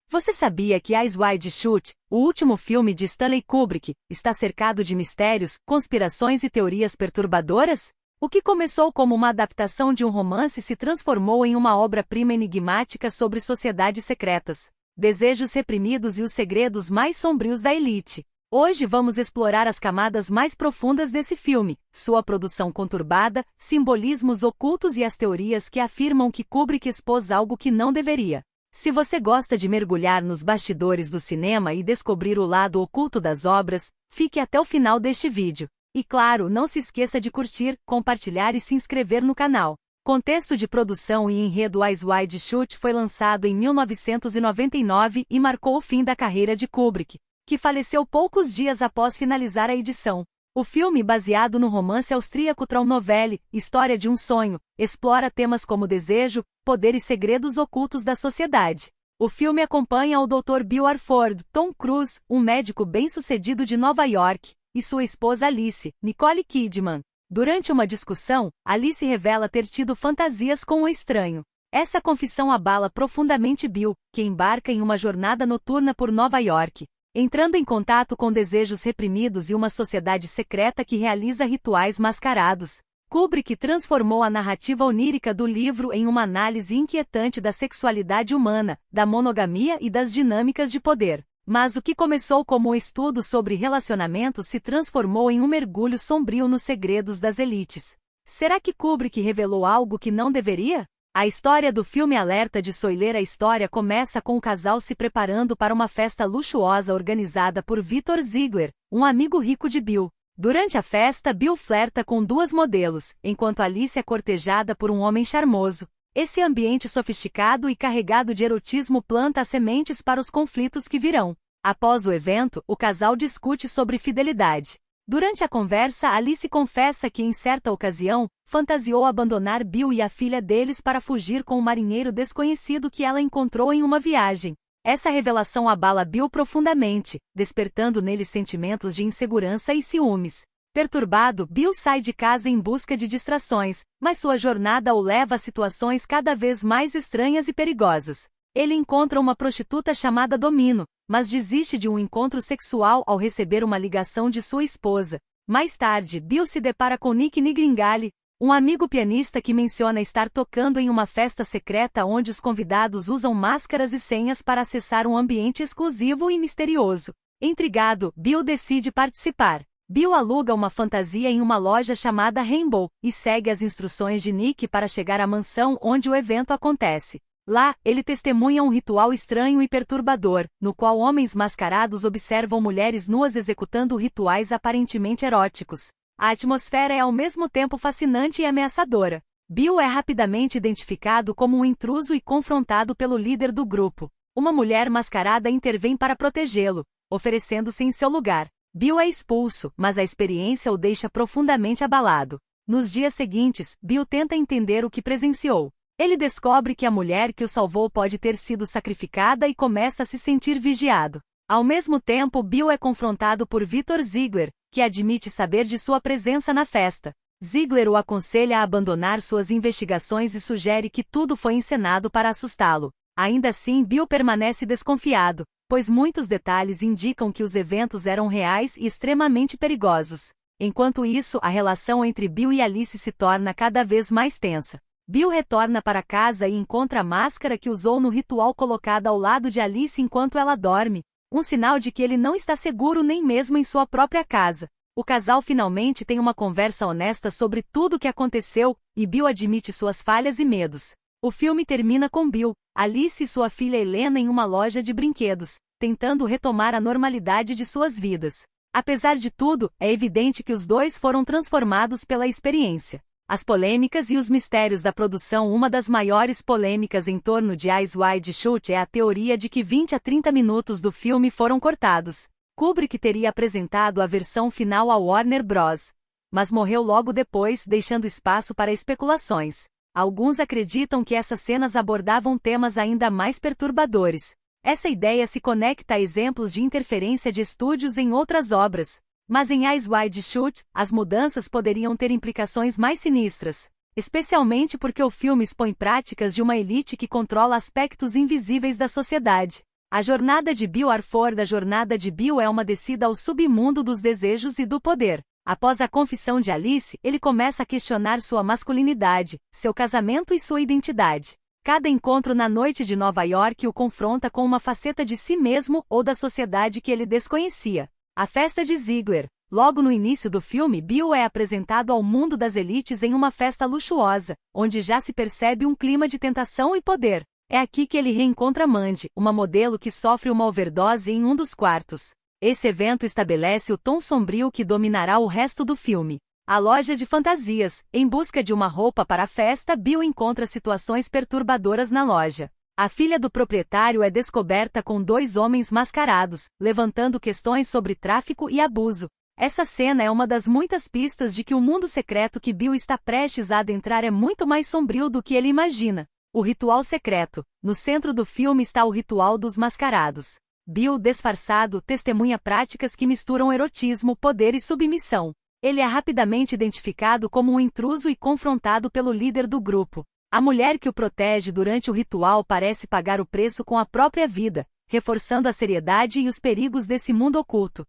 Você sabia que Eyes Wide Shut, o último filme de Stanley Kubrick, está cercado de mistérios, conspirações e teorias perturbadoras? O que começou como uma adaptação de um romance se transformou em uma obra-prima enigmática sobre sociedades secretas, desejos reprimidos e os segredos mais sombrios da elite. Hoje vamos explorar as camadas mais profundas desse filme, sua produção conturbada, simbolismos ocultos e as teorias que afirmam que Kubrick expôs algo que não deveria. Se você gosta de mergulhar nos bastidores do cinema e descobrir o lado oculto das obras, fique até o final deste vídeo. E claro, não se esqueça de curtir, compartilhar e se inscrever no canal. Contexto de produção e enredo. Eyes Wide Shut foi lançado em 1999 e marcou o fim da carreira de Kubrick, que faleceu poucos dias após finalizar a edição. O filme, baseado no romance austríaco Traumnovelle, História de um Sonho, explora temas como desejo, poder e segredos ocultos da sociedade. O filme acompanha o Dr. Bill Arford, Tom Cruise, um médico bem-sucedido de Nova York, e sua esposa Alice, Nicole Kidman. Durante uma discussão, Alice revela ter tido fantasias com o estranho. Essa confissão abala profundamente Bill, que embarca em uma jornada noturna por Nova York, entrando em contato com desejos reprimidos e uma sociedade secreta que realiza rituais mascarados. Kubrick transformou a narrativa onírica do livro em uma análise inquietante da sexualidade humana, da monogamia e das dinâmicas de poder. Mas o que começou como um estudo sobre relacionamentos se transformou em um mergulho sombrio nos segredos das elites. Será que Kubrick revelou algo que não deveria? A história do filme alerta de Soiler. A história começa com o casal se preparando para uma festa luxuosa organizada por Victor Ziegler, um amigo rico de Bill. Durante a festa, Bill flerta com duas modelos, enquanto Alice é cortejada por um homem charmoso. Esse ambiente sofisticado e carregado de erotismo planta as sementes para os conflitos que virão. Após o evento, o casal discute sobre fidelidade. Durante a conversa, Alice confessa que, em certa ocasião, fantasiou abandonar Bill e a filha deles para fugir com um marinheiro desconhecido que ela encontrou em uma viagem. Essa revelação abala Bill profundamente, despertando nele sentimentos de insegurança e ciúmes. Perturbado, Bill sai de casa em busca de distrações, mas sua jornada o leva a situações cada vez mais estranhas e perigosas. Ele encontra uma prostituta chamada Domino, mas desiste de um encontro sexual ao receber uma ligação de sua esposa. Mais tarde, Bill se depara com Nick Nigringali, um amigo pianista que menciona estar tocando em uma festa secreta onde os convidados usam máscaras e senhas para acessar um ambiente exclusivo e misterioso. Intrigado, Bill decide participar. Bill aluga uma fantasia em uma loja chamada Rainbow e segue as instruções de Nick para chegar à mansão onde o evento acontece. Lá, ele testemunha um ritual estranho e perturbador, no qual homens mascarados observam mulheres nuas executando rituais aparentemente eróticos. A atmosfera é ao mesmo tempo fascinante e ameaçadora. Bill é rapidamente identificado como um intruso e confrontado pelo líder do grupo. Uma mulher mascarada intervém para protegê-lo, oferecendo-se em seu lugar. Bill é expulso, mas a experiência o deixa profundamente abalado. Nos dias seguintes, Bill tenta entender o que presenciou. Ele descobre que a mulher que o salvou pode ter sido sacrificada e começa a se sentir vigiado. Ao mesmo tempo, Bill é confrontado por Victor Ziegler, que admite saber de sua presença na festa. Ziegler o aconselha a abandonar suas investigações e sugere que tudo foi encenado para assustá-lo. Ainda assim, Bill permanece desconfiado, pois muitos detalhes indicam que os eventos eram reais e extremamente perigosos. Enquanto isso, a relação entre Bill e Alice se torna cada vez mais tensa. Bill retorna para casa e encontra a máscara que usou no ritual colocada ao lado de Alice enquanto ela dorme, um sinal de que ele não está seguro nem mesmo em sua própria casa. O casal finalmente tem uma conversa honesta sobre tudo o que aconteceu, e Bill admite suas falhas e medos. O filme termina com Bill, Alice e sua filha Helena em uma loja de brinquedos, tentando retomar a normalidade de suas vidas. Apesar de tudo, é evidente que os dois foram transformados pela experiência. As polêmicas e os mistérios da produção. Uma das maiores polêmicas em torno de Eyes Wide Shut é a teoria de que 20 a 30 minutos do filme foram cortados. Kubrick teria apresentado a versão final à Warner Bros., mas morreu logo depois, deixando espaço para especulações. Alguns acreditam que essas cenas abordavam temas ainda mais perturbadores. Essa ideia se conecta a exemplos de interferência de estúdios em outras obras. Mas em Eyes Wide Shut, as mudanças poderiam ter implicações mais sinistras, especialmente porque o filme expõe práticas de uma elite que controla aspectos invisíveis da sociedade. A jornada de Bill Arford. A jornada de Bill é uma descida ao submundo dos desejos e do poder. Após a confissão de Alice, ele começa a questionar sua masculinidade, seu casamento e sua identidade. Cada encontro na noite de Nova York o confronta com uma faceta de si mesmo ou da sociedade que ele desconhecia. A festa de Ziegler. Logo no início do filme, Bill é apresentado ao mundo das elites em uma festa luxuosa, onde já se percebe um clima de tentação e poder. É aqui que ele reencontra Mandy, uma modelo que sofre uma overdose em um dos quartos. Esse evento estabelece o tom sombrio que dominará o resto do filme. A loja de fantasias. Em busca de uma roupa para a festa, Bill encontra situações perturbadoras na loja. A filha do proprietário é descoberta com 2 homens mascarados, levantando questões sobre tráfico e abuso. Essa cena é uma das muitas pistas de que o mundo secreto que Bill está prestes a adentrar é muito mais sombrio do que ele imagina. O ritual secreto. No centro do filme está o ritual dos mascarados. Bill, disfarçado, testemunha práticas que misturam erotismo, poder e submissão. Ele é rapidamente identificado como um intruso e confrontado pelo líder do grupo. A mulher que o protege durante o ritual parece pagar o preço com a própria vida, reforçando a seriedade e os perigos desse mundo oculto.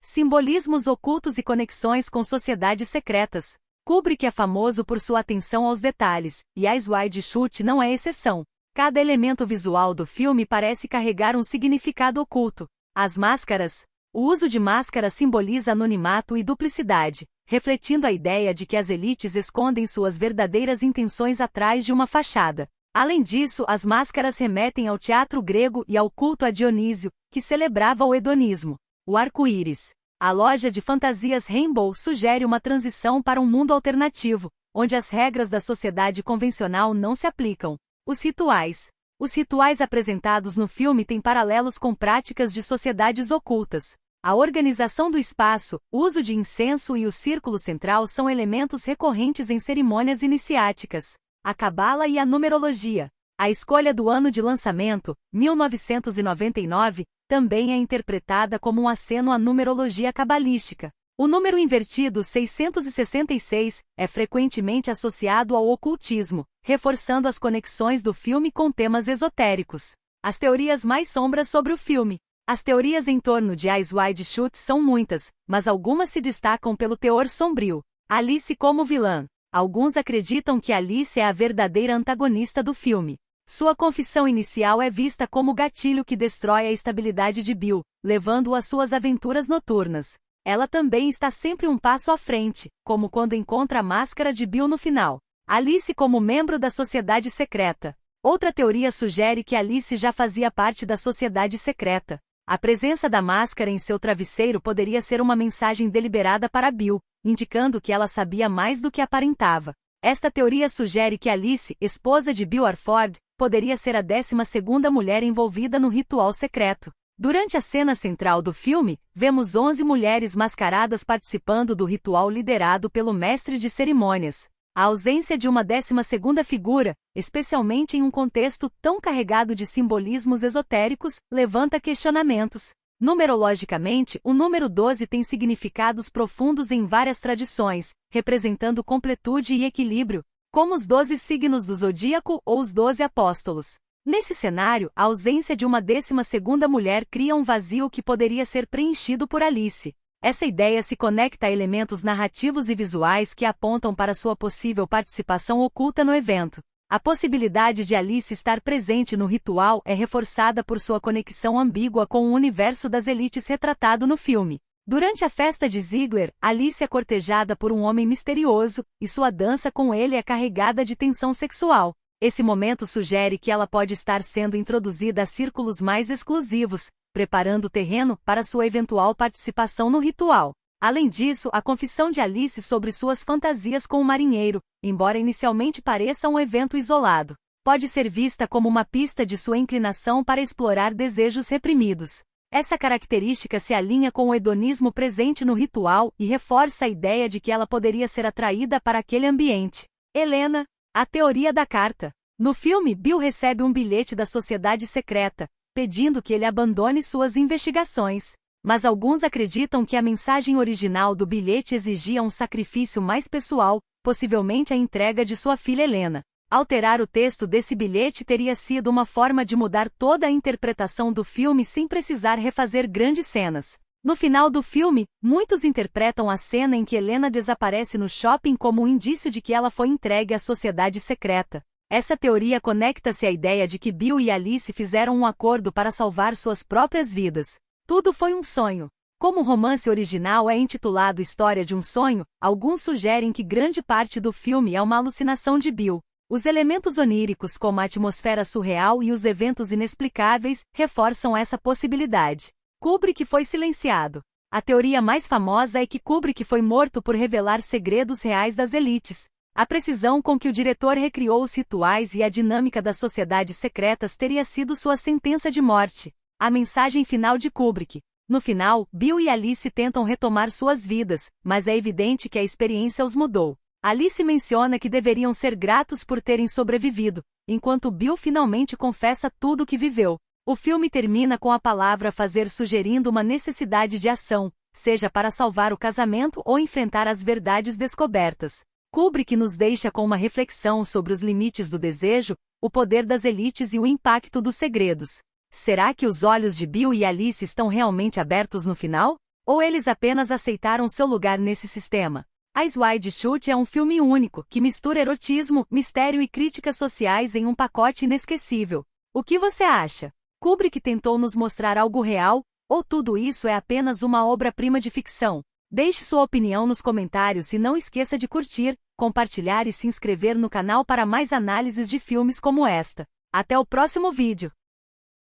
Simbolismos ocultos e conexões com sociedades secretas. Kubrick é famoso por sua atenção aos detalhes, e Eyes Wide Shut não é exceção. Cada elemento visual do filme parece carregar um significado oculto. As máscaras. O uso de máscaras simboliza anonimato e duplicidade, refletindo a ideia de que as elites escondem suas verdadeiras intenções atrás de uma fachada. Além disso, as máscaras remetem ao teatro grego e ao culto a Dionísio, que celebrava o hedonismo. O arco-íris. A loja de fantasias Rainbow sugere uma transição para um mundo alternativo, onde as regras da sociedade convencional não se aplicam. Os rituais. Os rituais apresentados no filme têm paralelos com práticas de sociedades ocultas. A organização do espaço, o uso de incenso e o círculo central são elementos recorrentes em cerimônias iniciáticas. A cabala e a numerologia. A escolha do ano de lançamento, 1999, também é interpretada como um aceno à numerologia cabalística. O número invertido 666 é frequentemente associado ao ocultismo, reforçando as conexões do filme com temas esotéricos. As teorias mais sombras sobre o filme. As teorias em torno de Eyes Wide Shut são muitas, mas algumas se destacam pelo teor sombrio. Alice como vilã. Alguns acreditam que Alice é a verdadeira antagonista do filme. Sua confissão inicial é vista como gatilho que destrói a estabilidade de Bill, levando-o às suas aventuras noturnas. Ela também está sempre um passo à frente, como quando encontra a máscara de Bill no final. Alice como membro da sociedade secreta. Outra teoria sugere que Alice já fazia parte da sociedade secreta. A presença da máscara em seu travesseiro poderia ser uma mensagem deliberada para Bill, indicando que ela sabia mais do que aparentava. Esta teoria sugere que Alice, esposa de Bill Arford, poderia ser a 12ª mulher envolvida no ritual secreto. Durante a cena central do filme, vemos 11 mulheres mascaradas participando do ritual liderado pelo mestre de cerimônias. A ausência de uma 12ª figura, especialmente em um contexto tão carregado de simbolismos esotéricos, levanta questionamentos. Numerologicamente, o número 12 tem significados profundos em várias tradições, representando completude e equilíbrio, como os 12 signos do zodíaco ou os 12 apóstolos. Nesse cenário, a ausência de uma 12ª mulher cria um vazio que poderia ser preenchido por Alice. Essa ideia se conecta a elementos narrativos e visuais que apontam para sua possível participação oculta no evento. A possibilidade de Alice estar presente no ritual é reforçada por sua conexão ambígua com o universo das elites retratado no filme. Durante a festa de Ziegler, Alice é cortejada por um homem misterioso, e sua dança com ele é carregada de tensão sexual. Esse momento sugere que ela pode estar sendo introduzida a círculos mais exclusivos, preparando o terreno para sua eventual participação no ritual. Além disso, a confissão de Alice sobre suas fantasias com o marinheiro, embora inicialmente pareça um evento isolado, pode ser vista como uma pista de sua inclinação para explorar desejos reprimidos. Essa característica se alinha com o hedonismo presente no ritual e reforça a ideia de que ela poderia ser atraída para aquele ambiente. Helena, a teoria da carta. No filme, Bill recebe um bilhete da sociedade secreta, pedindo que ele abandone suas investigações. Mas alguns acreditam que a mensagem original do bilhete exigia um sacrifício mais pessoal, possivelmente a entrega de sua filha Helena. Alterar o texto desse bilhete teria sido uma forma de mudar toda a interpretação do filme sem precisar refazer grandes cenas. No final do filme, muitos interpretam a cena em que Helena desaparece no shopping como um indício de que ela foi entregue à sociedade secreta. Essa teoria conecta-se à ideia de que Bill e Alice fizeram um acordo para salvar suas próprias vidas. Tudo foi um sonho. Como o romance original é intitulado História de um Sonho, alguns sugerem que grande parte do filme é uma alucinação de Bill. Os elementos oníricos como a atmosfera surreal e os eventos inexplicáveis reforçam essa possibilidade. Kubrick foi silenciado. A teoria mais famosa é que Kubrick foi morto por revelar segredos reais das elites. A precisão com que o diretor recriou os rituais e a dinâmica das sociedades secretas teria sido sua sentença de morte. A mensagem final de Kubrick. No final, Bill e Alice tentam retomar suas vidas, mas é evidente que a experiência os mudou. Alice menciona que deveriam ser gratos por terem sobrevivido, enquanto Bill finalmente confessa tudo o que viveu. O filme termina com a palavra fazer sugerindo uma necessidade de ação, seja para salvar o casamento ou enfrentar as verdades descobertas. Kubrick nos deixa com uma reflexão sobre os limites do desejo, o poder das elites e o impacto dos segredos. Será que os olhos de Bill e Alice estão realmente abertos no final? Ou eles apenas aceitaram seu lugar nesse sistema? Eyes Wide Shut é um filme único, que mistura erotismo, mistério e críticas sociais em um pacote inesquecível. O que você acha? Kubrick tentou nos mostrar algo real, ou tudo isso é apenas uma obra-prima de ficção? Deixe sua opinião nos comentários e não esqueça de curtir, compartilhar e se inscrever no canal para mais análises de filmes como esta. Até o próximo vídeo!